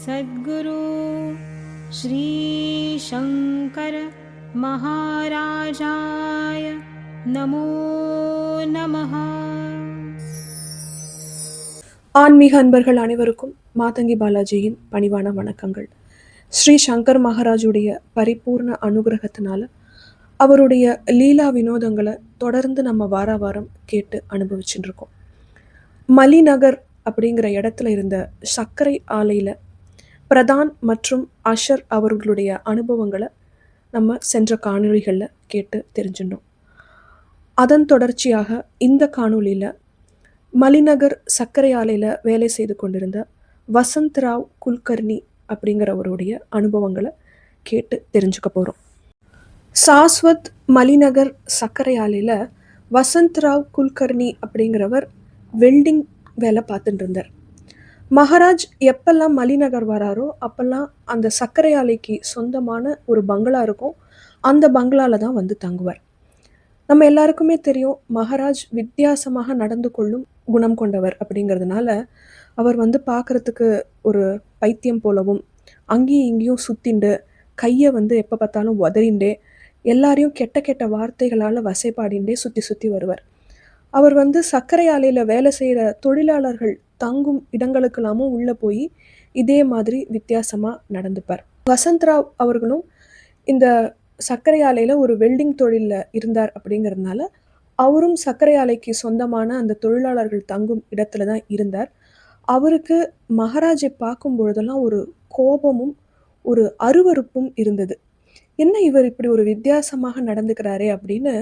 सद्गुरु श्री शंकर महाराजाय नमो नमः. ஆன்மீக அன்பர்கள் அனைவருக்கும் மாதங்கி பாலாஜியின் பணிவான வணக்கங்கள். ஸ்ரீ சங்கர் மகாராஜுடைய பரிபூர்ண அனுகிரகத்தினால அவருடைய லீலா வினோதங்களை தொடர்ந்து நம்ம வார வாரம் கேட்டு அனுபவிச்சுட்டு இருக்கோம். மலிநகர் அப்படிங்கிற இடத்துல இருந்த சர்க்கரை ஆலையில் பிரதான் மற்றும் அஷர் அவர்களுடைய அனுபவங்களை நம்ம சென்ற காணொளிகளில் கேட்டு தெரிஞ்சுட்டோம். அதன் தொடர்ச்சியாக இந்த காணொளியில் மலிநகர் சர்க்கரை ஆலையில் வேலை செய்து கொண்டிருந்த வசந்த்ராவ் குல்கர்னி அப்படிங்கிறவருடைய அனுபவங்களை கேட்டு தெரிஞ்சுக்க போகிறோம். சாஸ்வத் மலிநகர் சர்க்கரை ஆலையில் வசந்த்ராவ் குல்கர்னி அப்படிங்கிறவர் வெல்டிங் வேலை பார்த்துட்டு இருந்தார். மகாராஜ் எப்பெல்லாம் மலிநகர் வராரோ அப்பெல்லாம் அந்த சர்க்கரை ஆலைக்கு சொந்தமான ஒரு பங்களா இருக்கும். அந்த பங்களாவில் தான் வந்து தங்குவார். நம்ம எல்லாருக்குமே தெரியும், மகாராஜ் வித்தியாசமாக நடந்து கொள்ளும் குணம் கொண்டவர் அப்படிங்கிறதுனால அவர் வந்து பார்க்குறதுக்கு ஒரு பைத்தியம் போலவும் அங்கேயும் இங்கேயும் சுத்திண்டு கையை வந்து எப்போ பார்த்தாலும் உதறிண்டே எல்லாரையும் கெட்ட கெட்ட வார்த்தைகளால் வசைப்பாடிண்டே சுற்றி சுற்றி வருவார். அவர் வந்து சர்க்கரை ஆலையில் வேலை செய்கிற தொழிலாளர்கள் தங்கும் இடங்களுக்கெல்லாமும் உள்ளே போய் இதே மாதிரி வித்தியாசமாக நடந்துப்பார். வசந்த்ராவ் அவர்களும் இந்த சர்க்கரை ஆலையில் ஒரு வெல்டிங் தொழிலில் இருந்தார் அப்படிங்கிறதுனால அவரும் சர்க்கரை ஆலைக்கு சொந்தமான அந்த தொழிலாளர்கள் தங்கும் இடத்துல தான் இருந்தார். அவருக்கு மகாராஜை பார்க்கும் பொழுதெல்லாம் ஒரு கோபமும் ஒரு அருவருப்பும் இருந்தது. என்ன இவர் இப்படி ஒரு வித்தியாசமாக நடந்துக்கிறாரே அப்படின்னு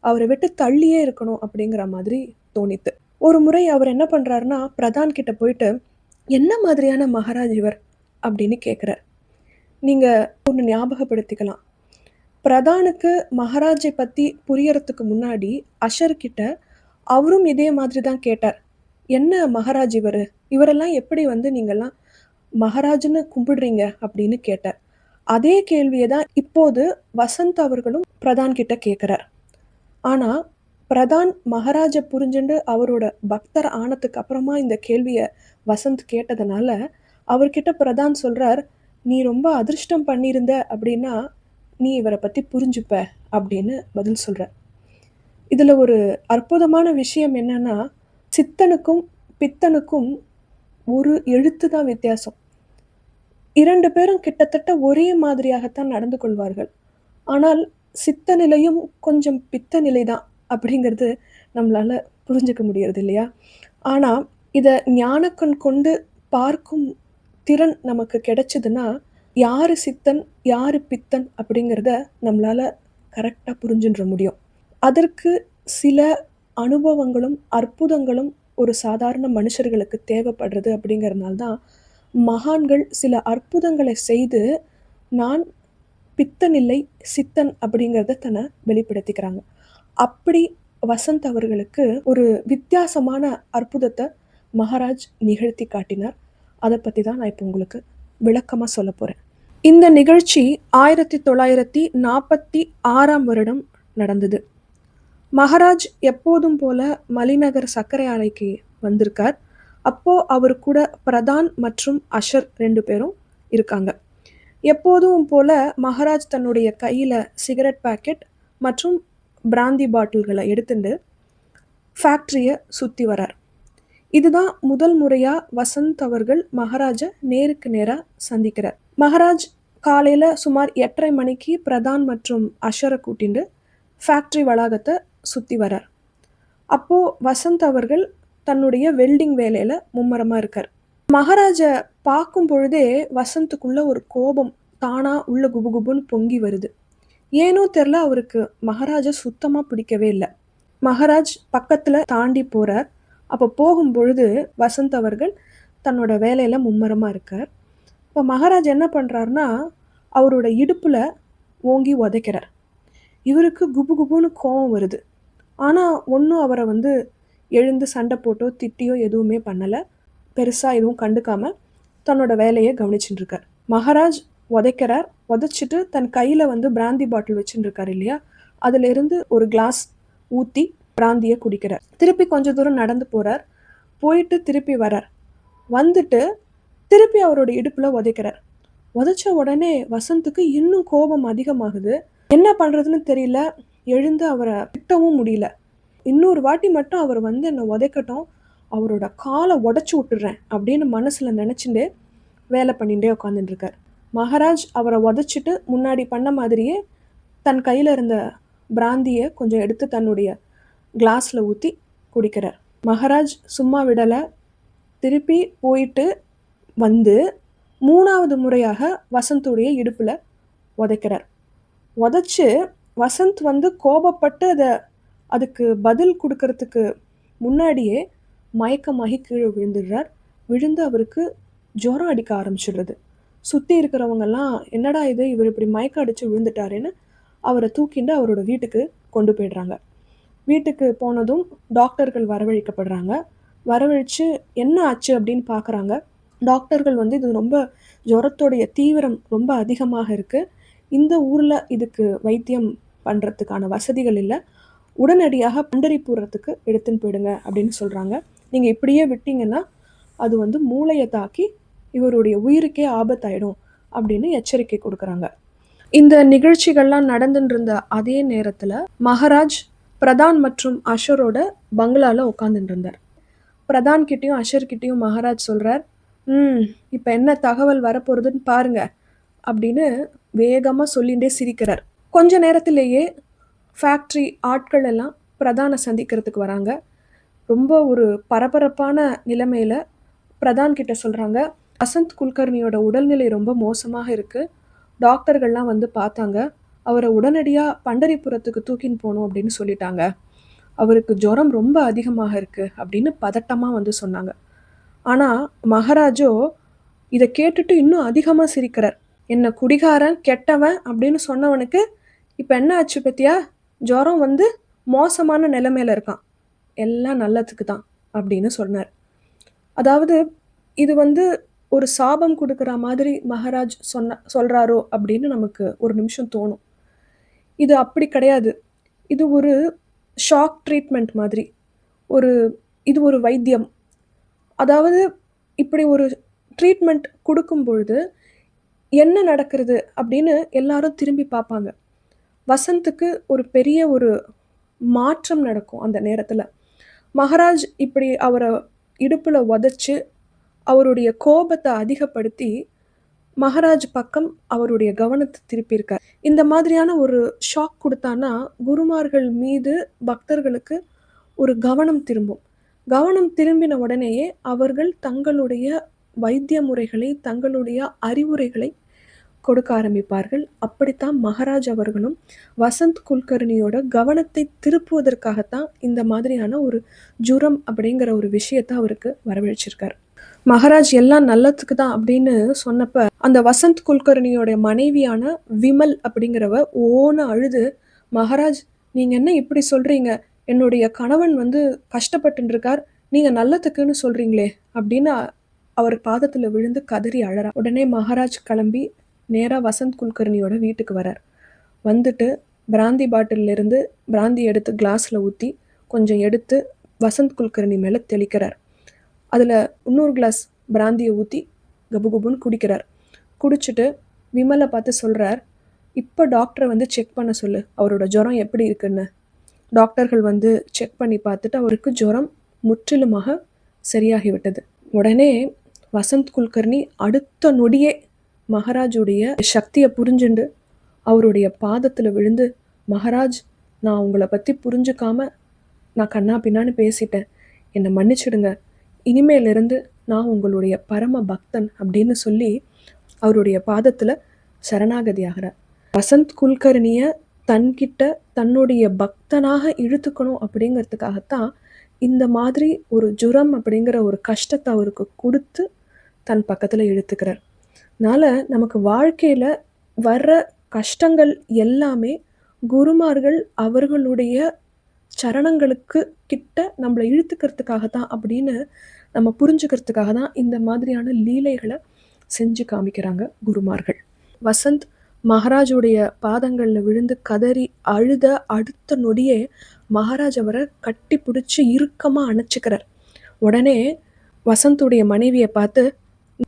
அவரை விட்டு தள்ளியே இருக்கணும் அப்படிங்கிற மாதிரி தோணித்து. ஒரு முறை அவர் என்ன பண்ணுறாருன்னா, பிரதான் கிட்ட போயிட்டு, என்ன மாதிரியான மகாராஜ் இவர் அப்படின்னு கேட்குறார். நீங்கள் ஒன்று ஞாபகப்படுத்திக்கலாம், பிரதானுக்கு மகாராஜை பற்றி புரியறதுக்கு முன்னாடி அஷர்கிட்ட அவரும் இதே மாதிரி தான் கேட்டார். என்ன மகாராஜ் இவரெல்லாம் எப்படி வந்து நீங்கள்லாம் மகாராஜ்னு கும்பிடுறீங்க அப்படின்னு கேட்டார். அதே கேள்வியை தான் இப்போது வசந்த் அவர்களும் பிரதான் கிட்ட கேட்குறார். ஆனால் பிரதான் மகாராஜை புரிஞ்சுண்டு அவரோட பக்தர் ஆனதுக்கு அப்புறமா இந்த கேள்வியை வசந்த் கேட்டதுனால அவர்கிட்ட பிரதான் சொல்கிறார், நீ ரொம்ப அதிர்ஷ்டம் பண்ணியிருந்த அப்படின்னா நீ இவரை பற்றி புரிஞ்சுப்ப அப்படின்னு பதில் சொல்கிறார். இதில் ஒரு அற்புதமான விஷயம் என்னன்னா, சித்தனுக்கும் பித்தனுக்கும் ஒரு எழுத்து தான் வித்தியாசம். இரண்டு பேரும் கிட்டத்தட்ட ஒரே மாதிரியாகத்தான் நடந்து கொள்வார்கள். ஆனால் சித்த நிலையும் கொஞ்சம் பித்த நிலை தான் அப்படிங்கிறது நம்மளால் புரிஞ்சுக்க முடியறது இல்லையா? ஆனால் இதை ஞானக்கண் கொண்டு பார்க்கும் திறன் நமக்கு கிடைச்சதுன்னா யார் சித்தன் யார் பித்தன் அப்படிங்கிறத நம்மளால் கரெக்டாக புரிஞ்சுன்ற முடியும். அதற்கு சில அனுபவங்களும் அற்புதங்களும் ஒரு சாதாரண மனுஷர்களுக்கு தேவைப்படுறது அப்படிங்கிறதுனால தான் மகான்கள் சில அற்புதங்களை செய்து நான் பித்தன் இல்லை சித்தன் அப்படிங்கிறத தன்னை வெளிப்படுத்திக்கிறாங்க. அப்படி வசந்த் அவர்களுக்கு ஒரு வித்தியாசமான அற்புதத்தை மகாராஜ் நிகழ்த்தி காட்டினார். அதை பற்றி தான் நான் இப்போ உங்களுக்கு விளக்கமாக சொல்ல போகிறேன். இந்த நிகழ்ச்சி 1946 வருடம் நடந்தது. மகாராஜ் எப்போதும் போல மலிநகர் சர்க்கரை ஆலைக்கு வந்திருக்கார். அப்போது அவர் கூட பிரதான் மற்றும் அஷர் 2 பேரும் இருக்காங்க. எப்போதும் போல மகாராஜ் தன்னுடைய கையில் சிகரெட் பாக்கெட் மற்றும் பிராந்தி பாட்டில்களை எடுத்துட்டு ஃபேக்ட்ரியை சுற்றி வரார். இதுதான் முதல் முறையாக வசந்த் அவர்கள் மகாராஜை நேருக்கு நேராக சந்திக்கிறார். மகாராஜ் காலையில் சுமார் 8:30 மணிக்கு பிரதான் மற்றும் அஷரை கூட்டிட்டு ஃபேக்ட்ரி வளாகத்தை சுற்றி வரார். அப்போது வசந்த் அவர்கள் தன்னுடைய வெல்டிங் வேலையில் மும்மரமாக இருக்கார். மகாராஜை பார்க்கும் பொழுதே வசந்துக்குள்ள ஒரு கோபம் தானாக உள்ள குபுகுபுன்னு பொங்கி வருது. ஏனோ தெரில, அவருக்கு மகாராஜை சுத்தமாக பிடிக்கவே இல்லை. மகாராஜ் பக்கத்தில் தாண்டி போகிறார். அப்போ போகும் பொழுது வசந்த் அவர்கள் தன்னோட வேலையில் மும்மரமாக இருக்கார். இப்போ மகாராஜ் என்ன பண்ணுறாருனா அவரோட இடுப்பில் ஓங்கி உதைக்கிறார். இவருக்கு குபுகுபுன்னு கோபம் வருது. ஆனால் ஒன்றும் அவரை வந்து எழுந்து சண்டை போட்டோ திட்டியோ எதுவுமே பண்ணலை. பெருசாக எதுவும் கண்டுக்காமல் தன்னோட வேலையை கவனிச்சுட்டு இருக்கார். மகாராஜ் உதைக்கிறார். உதைச்சிட்டு தன் கையில் வந்து பிராந்தி பாட்டில் வச்சுட்டு இருக்கார் இல்லையா, அதிலிருந்து ஒரு கிளாஸ் ஊற்றி பிராந்தியை குடிக்கிறார். திருப்பி கொஞ்சம் தூரம் நடந்து போகிறார். போயிட்டு திருப்பி வரார். வந்துட்டு திருப்பி அவரோட இடுப்புல உதைக்கிறார். உதைச்ச உடனே வசந்துக்கு இன்னும் கோபம் அதிகமாகுது. என்ன பண்றதுன்னு தெரியல. எழுந்து அவரை திட்டவும் முடியல. இன்னொரு வாட்டி மட்டும் அவர் வந்து என்னை உதைக்கட்டும், அவரோட காலை உடைச்சு விட்டுறேன் அப்படின்னு மனசுல நினைச்சுட்டு வேலை பண்ணிட்டே உட்காந்துட்டு இருக்கார். மகாராஜ் அவரை உதைச்சிட்டு முன்னாடி பண்ண மாதிரியே தன் கையில இருந்த பிராந்தியை கொஞ்சம் எடுத்து தன்னுடைய கிளாஸ்ல ஊற்றி குடிக்கிறார். மகாராஜ் சும்மா விடலை. திருப்பி போயிட்டு வந்து 3வது முறையாக வசந்துடைய இடுப்புல உதைக்கிறார். உதைச்சு வசந்த் வந்து கோபப்பட்டு அதுக்கு பதில் கொடுக்கறதுக்கு முன்னாடியே மயக்கமாகி கீழே விழுந்துடுறார். விழுந்து அவருக்கு ஜுரம் அடிக்க ஆரம்பிச்சிடுறது. சுற்றி இருக்கிறவங்கெல்லாம் என்னடா இது, இவர் இப்படி மயக்கம் அடித்து விழுந்துட்டாருன்னு அவரை தூக்கிண்டு அவரோட வீட்டுக்கு கொண்டு போயிடுறாங்க. வீட்டுக்கு போனதும் டாக்டர்கள் வரவழைக்கப்படுறாங்க. வரவழைச்சு என்ன ஆச்சு அப்படின்னு பார்க்குறாங்க. டாக்டர்கள் வந்து இது ரொம்ப ஜுரத்தோடைய தீவிரம் ரொம்ப அதிகமாக இருக்குது, இந்த ஊரில் இதுக்கு வைத்தியம் பண்ணுறதுக்கான வசதிகள் இல்லை, உடனடியாக பண்டரிபுரத்துக்கு எடுத்துன்னு போயிடுங்க அப்படின்னு சொல்கிறாங்க. நீங்கள் இப்படியே விட்டீங்கன்னா அது வந்து மூளையை தாக்கி இவருடைய உயிருக்கே ஆபத்தாயிடும் அப்படின்னு எச்சரிக்கை கொடுக்குறாங்க. இந்த நிகழ்ச்சிகள்லாம் நடந்துட்டு இருந்த அதே நேரத்தில் மகாராஜ் பிரதான் மற்றும் அஷரோட பங்களாவில் உட்காந்துட்டு இருந்தார். பிரதான் கிட்டேயும் அஷர்கிட்டையும் மகாராஜ் சொல்கிறார், இப்போ என்ன தகவல் வரப்போகிறதுன்னு பாருங்க அப்படின்னு வேகமாக சொல்லிகிட்டே சிரிக்கிறார். கொஞ்ச நேரத்திலேயே ஃபேக்ட்ரி ஆட்கள் எல்லாம் பிரதானை சந்திக்கிறதுக்கு வராங்க. ரொம்ப ஒரு பரபரப்பான நிலைமையில் பிரதான் கிட்ட சொல்கிறாங்க, வசந்த் குல்கர்னியோட உடல்நிலை ரொம்ப மோசமாக இருக்குது, டாக்டர்கள்லாம் வந்து பார்த்தாங்க, அவரை உடனடியாக பண்டரிபுரத்துக்கு தூக்கின்னு போகணும் அப்படின்னு சொல்லிட்டாங்க, அவருக்கு ஜுரம் ரொம்ப அதிகமாக இருக்குது அப்படின்னு பதட்டமாக வந்து சொன்னாங்க. ஆனால் மகாராஜோ இதை கேட்டுட்டு இன்னும் அதிகமாக சிரிக்கிறார். என்ன குடிகாரன் கெட்டவன் அப்படின்னு சொன்னவனுக்கு இப்போ என்ன ஆச்சு பத்தியா, ஜுரம் வந்து மோசமான நிலைமையில் இருக்கான், எல்லாம் நல்லதுக்கு தான் அப்படின்னு சொன்னார். அதாவது இது வந்து ஒரு சாபம் கொடுக்குற மாதிரி மகாராஜ் சொல்கிறாரோ அப்படின்னு நமக்கு ஒரு நிமிஷம் தோணும். இது அப்படி கிடையாது. இது ஒரு ஷாக் ட்ரீட்மெண்ட் மாதிரி, இது ஒரு வைத்தியம். அதாவது இப்படி ஒரு ட்ரீட்மெண்ட் கொடுக்கும் பொழுது என்ன நடக்கிறது அப்படின்னு எல்லாரும் திரும்பி பார்ப்பாங்க. வசந்துக்கு ஒரு பெரிய ஒரு மாற்றம் நடக்கும் அந்த நேரத்தில். மகாராஜ் இப்படி அவரை இடுப்பில் உதைச்சு அவருடைய கோபத்தை அதிகப்படுத்தி மகாராஜ் பக்கம் அவருடைய கவனத்தை திருப்பியிருக்கார். இந்த மாதிரியான ஒரு ஷாக் கொடுத்தானா குருமார்கள் மீது பக்தர்களுக்கு ஒரு கவனம் திரும்பும். கவனம் திரும்பின உடனேயே அவர்கள் தங்களுடைய வைத்திய முறைகளை, தங்களுடைய அறிவுரைகளை கொடுக்க ஆரம்பிப்பார்கள். அப்படித்தான் மகாராஜ் அவர்களும் வசந்த் குல்கர்னியோட கவனத்தை திருப்புவதற்காகத்தான் இந்த மாதிரியான ஒரு ஜுரம் அப்படிங்கிற ஒரு விஷயத்தை அவருக்கு வரவழைச்சிருக்கார். மகாராஜ் எல்லாம் நல்லதுக்கு தான் அப்படின்னு சொன்னப்ப அந்த வசந்த் குல்கர்னியோட மனைவியான விமல் அப்படிங்கிறவ ஓன அழுது, மகாராஜ் நீங்க என்ன இப்படி சொல்றீங்க, என்னுடைய கணவன் வந்து கஷ்டப்பட்டு இருக்கார், நீங்க நல்லதுக்குன்னு சொல்றீங்களே அப்படின்னு அவர் பாதத்துல விழுந்து கதறி அழறா. உடனே மகாராஜ் கிளம்பி நேராக வசந்த் குல்கர்னியோட வீட்டுக்கு வரார். வந்துட்டு பிராந்தி பாட்டிலிருந்து பிராந்தி எடுத்து கிளாஸில் ஊற்றி கொஞ்சம் எடுத்து வசந்த் குல்கர்னி மேலே தெளிக்கிறார். அதில் இன்னொரு கிளாஸ் பிராந்தியை ஊற்றி கபுகுபுன்னு குடிக்கிறார். குடிச்சிட்டு விமலை பார்த்து சொல்கிறார், இப்போ டாக்டரை வந்து செக் பண்ண சொல்லு, அவரோட ஜுரம் எப்படி இருக்குன்னு. டாக்டர்கள் வந்து செக் பண்ணி பார்த்துட்டு அவருக்கு ஜுரம் முற்றிலுமாக சரியாகிவிட்டது. உடனே வசந்த் குல்கர்னி அடுத்த நொடியே மகாராஜுடைய சக்தியை புரிஞ்சுண்டு அவருடைய பாதத்தில் விழுந்து, மகாராஜ் நான் உங்களை பற்றி புரிஞ்சுக்காம நான் கண்ணா பின்னான்னு பேசிட்டேன், என்னை மன்னிச்சிடுங்க, இனிமேலிருந்து நான் உங்களுடைய பரம பக்தன் அப்படின்னு சொல்லி அவருடைய பாதத்தில் சரணாகதி ஆகிறார். வசந்த் குல்கர்னியை தன்கிட்ட தன்னுடைய பக்தனாக இழுத்துக்கணும் அப்படிங்கிறதுக்காகத்தான் இந்த மாதிரி ஒரு ஜுரம் அப்படிங்கிற ஒரு கஷ்டத்தை அவருக்கு கொடுத்து தன் பக்கத்தில் இழுத்துக்கிறார். அதனால் நமக்கு வாழ்க்கையில் வர்ற கஷ்டங்கள் எல்லாமே குருமார்கள் அவர்களுடைய சரணங்களுக்கு கிட்ட நம்மளை இழுத்துக்கிறதுக்காக தான் அப்படின்னு நம்ம புரிஞ்சுக்கிறதுக்காக தான் இந்த மாதிரியான லீலைகளை செஞ்சு காமிக்கிறாங்க குருமார்கள். வசந்த் மகாராஜுடைய பாதங்களில் விழுந்து கதறி அழுத அடுத்த நொடியே மகாராஜ் அவரை கட்டி பிடிச்சி இறுக்கமாக அணைச்சிக்கிறார். உடனே வசந்துடைய மனைவியை பார்த்து,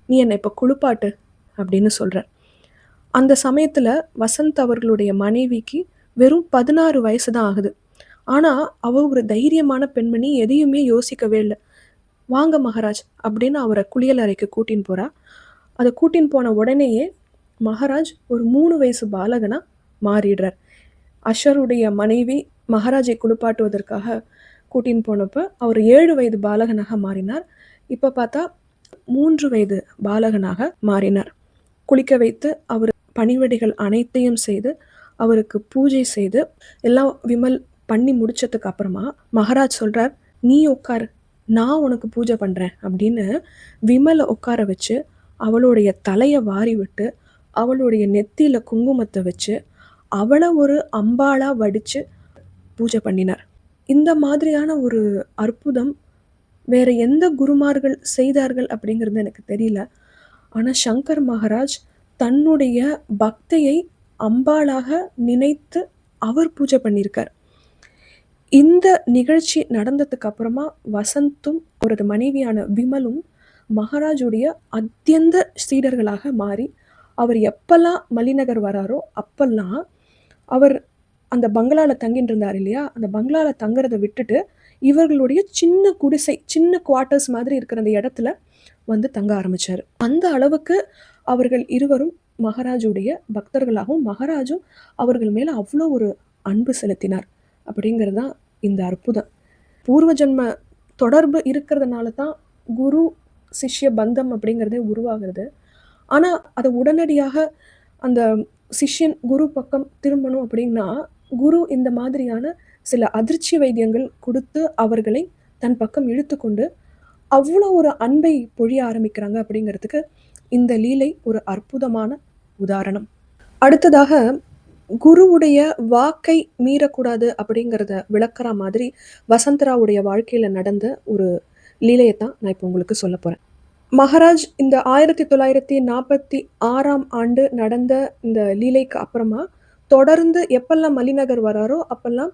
நீ என்னை இப்போ குளிப்பாட்டு அப்படின்னு சொல்கிறார். அந்த சமயத்தில் வசந்த் அவர்களுடைய மனைவிக்கு வெறும் 16 வயசு தான் ஆகுது. ஆனால் அவ ஒரு தைரியமான பெண்மணி, எதையுமே யோசிக்கவே இல்லை. வாங்க மகாராஜ் அப்படின்னு அவரை குளியல் அறைக்கு கூட்டின்னு போகிறா. அதை கூட்டின்னு போன உடனேயே மகாராஜ் ஒரு 3 வயசு பாலகனாக மாறிடுறார். அஷருடைய மனைவி மகாராஜை குளிப்பாட்டுவதற்காக கூட்டின்னு போனப்போ அவர் 7 வயது பாலகனாக மாறினார். இப்போ பார்த்தா 3 வயது பாலகனாக மாறினார். குளிக்க வைத்து அவர் பணிவிடைகள் அனைத்தையும் செய்து அவருக்கு பூஜை செய்து எல்லாம் விமல் பண்ணி முடிச்சதுக்கு அப்புறமா மகாராஜ் சொல்கிறார், நீ உட்காரு, நான் உனக்கு பூஜை பண்ணுறேன் அப்படின்னு விமலை உட்கார வச்சு அவளுடைய தலையை வாரி விட்டு அவளுடைய நெத்தியில் குங்குமத்தை வச்சு அவளை ஒரு அம்பாளாக வடித்து பூஜை பண்ணினார். இந்த மாதிரியான ஒரு அற்புதம் வேற எந்த குருமார்கள் செய்தார்கள் அப்படிங்கிறது எனக்கு தெரியல. ஆனால் சங்கர் மகாராஜ் தன்னுடைய பக்தையை அம்பாளாக நினைத்து அவர் பூஜை பண்ணியிருக்கார். இந்த நிகழ்ச்சி நடந்ததுக்கு அப்புறமா வசந்தும் அவரது மனைவியான விமலும் மகாராஜுடைய அத்தியந்த சீடர்களாக மாறி அவர் எப்பெல்லாம் மலிநகர் வராரோ அப்பெல்லாம் அவர் அந்த பங்களாவில் தங்கிட்டு இருந்தார் இல்லையா, அந்த பங்களாவில் தங்குறதை விட்டுட்டு இவர்களுடைய சின்ன குடிசை, சின்ன குவார்ட்டர்ஸ் மாதிரி இருக்கிற அந்த இடத்துல வந்து தங்க ஆரம்பித்தார். அந்த அளவுக்கு அவர்கள் இருவரும் மகாராஜுடைய பக்தர்களாகவும் மகாராஜும் அவர்கள் மேலே அவ்வளோ ஒரு அன்பு செலுத்தினார். அப்படிங்கிறது தான் இந்த அற்புதம். பூர்வ ஜென்ம தொடர்பு இருக்கிறதுனால தான் குரு சிஷ்ய பந்தம் அப்படிங்கிறதே உருவாகிறது. ஆனால் அதை உடனடியாக அந்த சிஷ்யன் குரு பக்கம் திரும்பணும் அப்படின்னா குரு இந்த மாதிரியான சில அதிர்ச்சி வைத்தியங்கள் கொடுத்து அவர்களை தன் பக்கம் இழுத்து கொண்டு அவ்வளோ ஒரு அன்பை பொழிய ஆரம்பிக்கிறாங்க. அப்படிங்கிறதுக்கு இந்த லீலை ஒரு அற்புதமான உதாரணம். அடுத்ததாக குருவுடைய வாக்கை மீறக்கூடாது அப்படிங்கிறத விளக்குற மாதிரி வசந்தராவுடைய வாழ்க்கையில் நடந்த ஒரு லீலையை தான் நான் இப்போ உங்களுக்கு சொல்ல போகிறேன். மகாராஜ் இந்த 1946ஆம் ஆண்டு நடந்த இந்த லீலைக்கு அப்புறமா தொடர்ந்து எப்பெல்லாம் மலிநகர் வராரோ அப்பெல்லாம்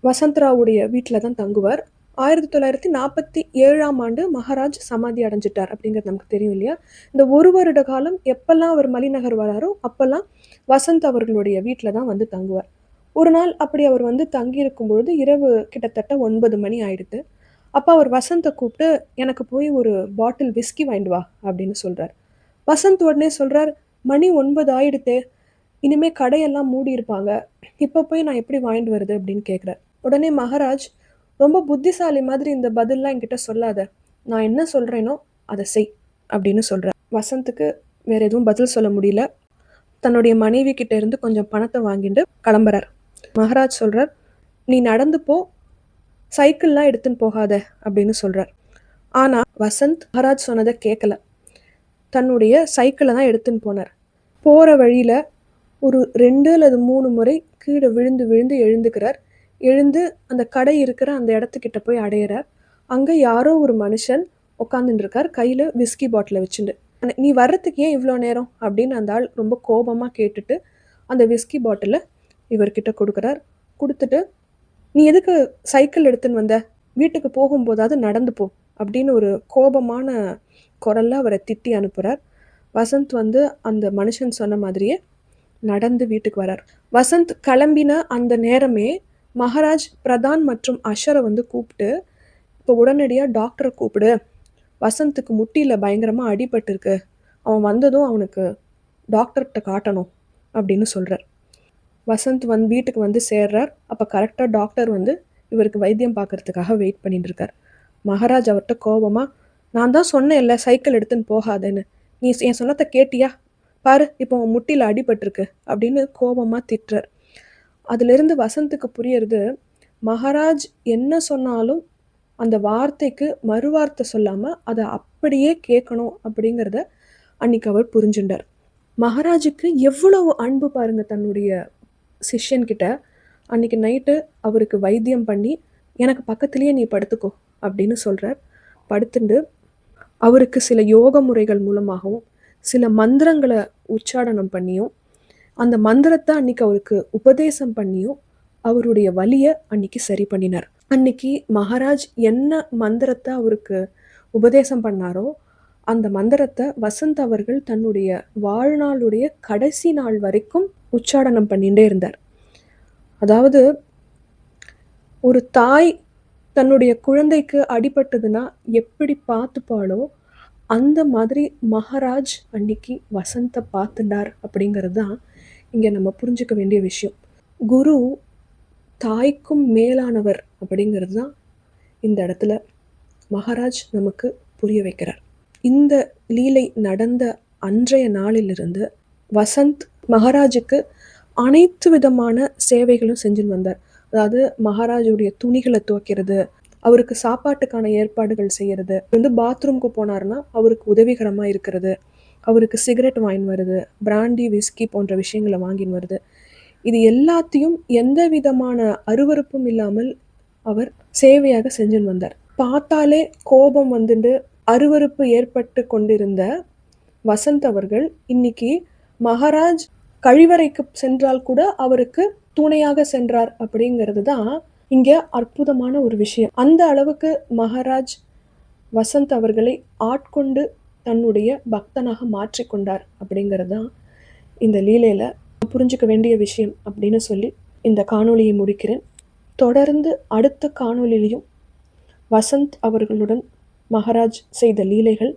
வசந்தராவுடைய வீட்டில் தான் தங்குவார். 1947ஆம் ஆண்டு மகாராஜ் சமாதி அடைஞ்சிட்டார் அப்படிங்கிறது நமக்கு தெரியும் இல்லையா. இந்த ஒரு வருட காலம் எப்பெல்லாம் அவர் மலிநகர் வராரோ அப்பெல்லாம் வசந்த் அவர்களுடைய வீட்டில் தான் வந்து தங்குவார். ஒரு நாள் அப்படி அவர் வந்து தங்கியிருக்கும் பொழுது இரவு கிட்டத்தட்ட 9 மணி ஆயிடுது. அப்போ அவர் வசந்தை கூப்பிட்டு, எனக்கு போய் ஒரு பாட்டில் விஸ்கி வாங்கிட்டு வா அப்படின்னு சொல்கிறார். வசந்த் உடனே சொல்கிறார், மணி 9 ஆயிடுத்தே, இனிமேல் கடையெல்லாம் மூடி இருப்பாங்க, இப்போ போய் நான் எப்படி வாங்கிட்டு வருது அப்படின்னு கேட்குறார். உடனே மகாராஜ், ரொம்ப புத்திசாலி மாதிரி இந்த பதிலெலாம் என்கிட்ட சொல்லாத, நான் என்ன சொல்கிறேனோ அதை செய் அப்படின்னு சொல்கிறார். வசந்துக்கு வேறு எதுவும் பதில் சொல்ல முடியல. தன்னுடைய மனைவி கிட்ட இருந்து கொஞ்சம் பணத்தை வாங்கிட்டு கிளம்புறார். மகாராஜ் சொல்கிறார், நீ நடந்து போ, சைக்கிள்லாம் எடுத்துன்னு போகாத அப்படின்னு சொல்கிறார். ஆனால் வசந்த் மகாராஜ் சொன்னதை கேட்கல. தன்னுடைய சைக்கிளை தான் எடுத்துன்னு போனார். போகிற வழியில் ஒரு 2 அல்லது 3 முறை கீழே விழுந்து விழுந்து எழுந்துக்கிறார். எழுந்து அந்த கடை இருக்கிற அந்த இடத்துக்கிட்ட போய் அடையிறார். அங்கே யாரோ ஒரு மனுஷன் உட்காந்துட்டு இருக்கார், கையில் விஸ்கி பாட்டிலை வச்சுட்டு. நீ வர்றதுக்கு ஏன் இவ்வளோ நேரம் அப்படின்னு அந்த ஆள் ரொம்ப கோபமாக கேட்டுட்டு அந்த விஸ்கி பாட்டிலை இவர்கிட்ட கொடுக்குறார். கொடுத்துட்டு, நீ எதுக்கு சைக்கிள் எடுத்துன்னு வந்த, வீட்டுக்கு போகும்போதாவது நடந்து போ அப்படின்னு ஒரு கோபமான குரல்ல அவரை திட்டி அனுப்புகிறார். வசந்த் வந்து அந்த மனுஷன் சொன்ன மாதிரியே நடந்து வீட்டுக்கு வரார். வசந்த் கிளம்பின அந்த நேரமே மகாராஜ் பிரதான் மற்றும் அஷரை வந்து கூப்பிட்டு, இப்போ உடனடியாக டாக்டரை கூப்பிடு, வசந்துக்கு முட்டியில் பயங்கரமாக அடிபட்டிருக்கு, அவன் வந்ததும் அவனுக்கு டாக்டர்கிட்ட காட்டணும் அப்படின்னு சொல்கிறார். வசந்த் வீட்டுக்கு வந்து சேர்றார். அப்போ கரெக்டாக டாக்டர் வந்து இவருக்கு வைத்தியம் பார்க்கறதுக்காக வெயிட் பண்ணிட்டு இருக்கார். மகாராஜ் அவர்கிட்ட கோபமாக, நான் தான் சொன்னேன் இல்லை சைக்கிள் எடுத்துன்னு போகாதேன்னு, நீ என் சொன்னதை கேட்டியா, பாரு இப்போ உன் முட்டியில் அடிபட்டிருக்கு அப்படின்னு கோபமாக திட்டுறார். அதிலிருந்து வசந்துக்கு புரியறது, மகாராஜ் என்ன சொன்னாலும் அந்த வார்த்தைக்கு மறுவார்த்தை சொல்லாமல் அதை அப்படியே கேட்கணும் அப்படிங்கிறத அன்னைக்கு அவர் புரிஞ்சுட்டார். மகாராஜுக்கு எவ்வளவு அன்பு பாருங்க தன்னுடைய சிஷ்யன்கிட்ட. அன்னைக்கு நைட்டு அவருக்கு வைத்தியம் பண்ணி, எனக்கு பக்கத்துலேயே நீ படுத்துக்கோ அப்படின்னு சொல்கிறார். படுத்துட்டு அவருக்கு சில யோக முறைகள் மூலமாகவும் சில மந்திரங்களை உச்சாடனம் பண்ணியும் அந்த மந்திரத்தை அன்னைக்கு அவருக்கு உபதேசம் பண்ணியும் அவருடைய வலியை அன்னைக்கு சரி பண்ணினார். அன்னைக்கு மகாராஜ் என்ன மந்திரத்தை அவருக்கு உபதேசம் பண்ணாரோ அந்த மந்திரத்தை வசந்த் அவர்கள் தன்னுடைய வாழ்நாளுடைய கடைசி நாள் வரைக்கும் உச்சாடனம் பண்ணிகிட்டே இருந்தார். அதாவது ஒரு தாய் தன்னுடைய குழந்தைக்கு அடிபட்டதுன்னா எப்படி பார்த்துப்பாளோ அந்த மாதிரி மகாராஜ் அன்னைக்கு வசந்தை பார்த்துட்டார் அப்படிங்கிறது தான் இங்கே நம்ம புரிஞ்சுக்க வேண்டிய விஷயம். குரு தாய்க்கும் மேலானவர் அப்படிங்கிறது தான் இந்த இடத்துல மகாராஜ் நமக்கு புரிய வைக்கிறார். இந்த லீலை நடந்த அன்றைய நாளிலிருந்து வசந்த் மகாராஜுக்கு அனைத்து விதமான சேவைகளும் செஞ்சுன்னு வந்தார். அதாவது மகாராஜுடைய துணிகளை துவைக்கிறது, அவருக்கு சாப்பாட்டுக்கான ஏற்பாடுகள் செய்கிறது, பாத்ரூம்க்கு போனார்னா அவருக்கு உதவிகரமாக இருக்கிறது, அவருக்கு சிகரெட் வாங்கின்னு வருது, பிராண்டி விஸ்கி போன்ற விஷயங்களை வாங்கின்னு வருது. இது எல்லாத்தையும் எந்த விதமான அருவருப்பும் இல்லாமல் அவர் சேவையாக செஞ்சுன்னு வந்தார். பார்த்தாலே கோபம் வந்துட்டு அருவருப்பு ஏற்பட்டு கொண்டிருந்த வசந்த் அவர்கள் இன்னைக்கு மகாராஜ் கழிவறைக்கு சென்றால் கூட அவருக்கு துணையாக சென்றார் அப்படிங்கிறது தான் இங்கே அற்புதமான ஒரு விஷயம். அந்த அளவுக்கு மகாராஜ் வசந்த் அவர்களை ஆட்கொண்டு தன்னுடைய பக்தனாக மாற்றிக்கொண்டார் அப்படிங்கிறது தான் இந்த லீலையில் புரிஞ்சுக்க வேண்டிய விஷயம் அப்படின்னு சொல்லி இந்த காணொளியை முடிக்கிறேன். தொடர்ந்து அடுத்த காணொளியிலையும் வசந்த் அவர்களுடன் மகாராஜ் செய்த லீலைகள்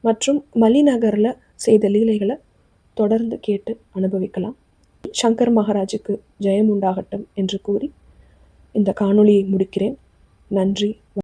மற்றும் மலிநகரில் செய்த லீலைகளை தொடர்ந்து கேட்டு அனுபவிக்கலாம். சங்கர் மகாராஜுக்கு ஜெயம் உண்டாகட்டும் என்று கூறி இந்த காணொளியை முடிக்கிறேன். நன்றி.